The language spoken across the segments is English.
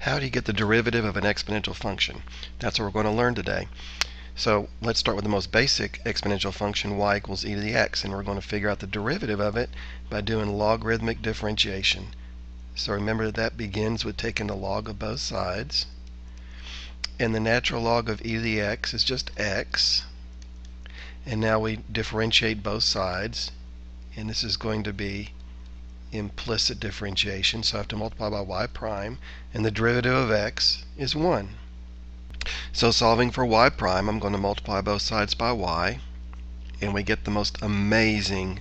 How do you get the derivative of an exponential function? That's what we're going to learn today. So let's start with the most basic exponential function, y equals e to the x, and we're going to figure out the derivative of it by doing logarithmic differentiation. So remember that begins with taking the log of both sides, and the natural log of e to the x is just x, and now we differentiate both sides, and this is going to be implicit differentiation, so I have to multiply by y prime, and the derivative of x is 1. So solving for y prime, I'm going to multiply both sides by y, and we get the most amazing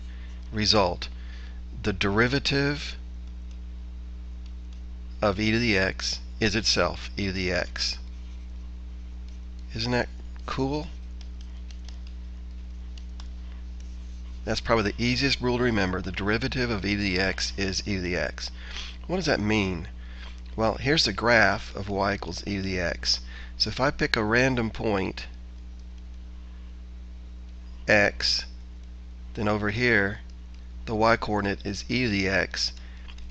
result. The derivative of e to the x is itself e to the x. Isn't that cool? That's probably the easiest rule to remember. The derivative of e to the x is e to the x. What does that mean? Well, here's the graph of y equals e to the x. So if I pick a random point, x, then over here, the y coordinate is e to the x.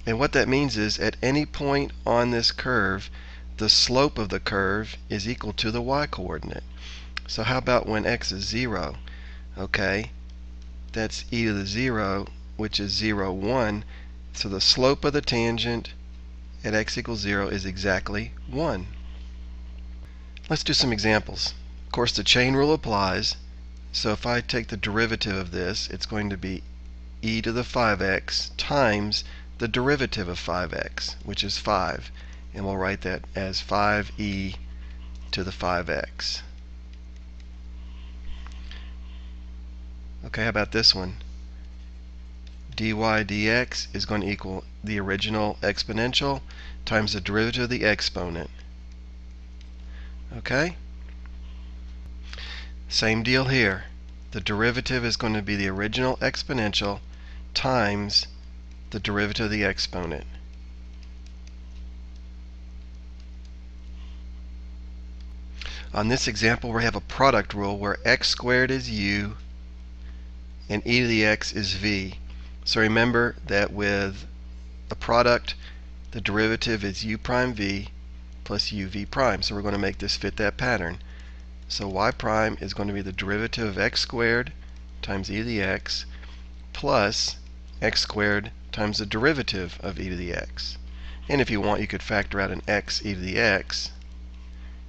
And what that means is at any point on this curve, the slope of the curve is equal to the y coordinate. So how about when x is 0? Okay, that's e to the 0, which is 0, 1. So the slope of the tangent at x equals 0 is exactly 1. Let's do some examples. Of course, the chain rule applies. So if I take the derivative of this, it's going to be e to the 5x times the derivative of 5x, which is 5. And we'll write that as 5e to the 5x. Okay, how about this one? dy dx is going to equal the original exponential times the derivative of the exponent. Okay? Same deal here. The derivative is going to be the original exponential times the derivative of the exponent. On this example, we have a product rule where x squared is u and e to the x is v. So remember that with a product, the derivative is u prime v plus uv prime. So we're going to make this fit that pattern. So y prime is going to be the derivative of x squared times e to the x plus x squared times the derivative of e to the x. And if you want, you could factor out an x e to the x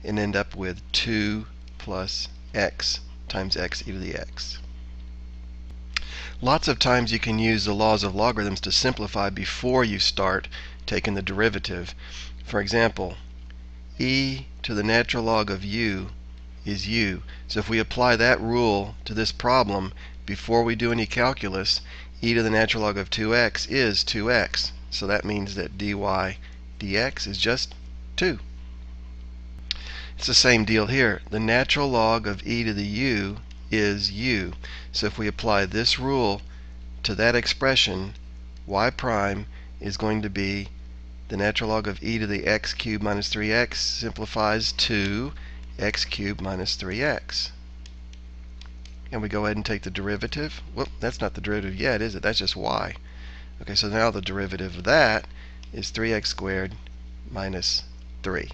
and end up with 2 plus x times x e to the x. Lots of times you can use the laws of logarithms to simplify before you start taking the derivative. For example, e to the natural log of u is u. So if we apply that rule to this problem before we do any calculus, e to the natural log of 2x is 2x. So that means that dy dx is just 2. It's the same deal here. The natural log of e to the u is u. So if we apply this rule to that expression, y prime is going to be the natural log of e to the x cubed minus 3x simplifies to x cubed minus 3x. And we go ahead and take the derivative. Well, that's not the derivative yet, is it? That's just y. Okay, so now the derivative of that is 3x squared minus 3.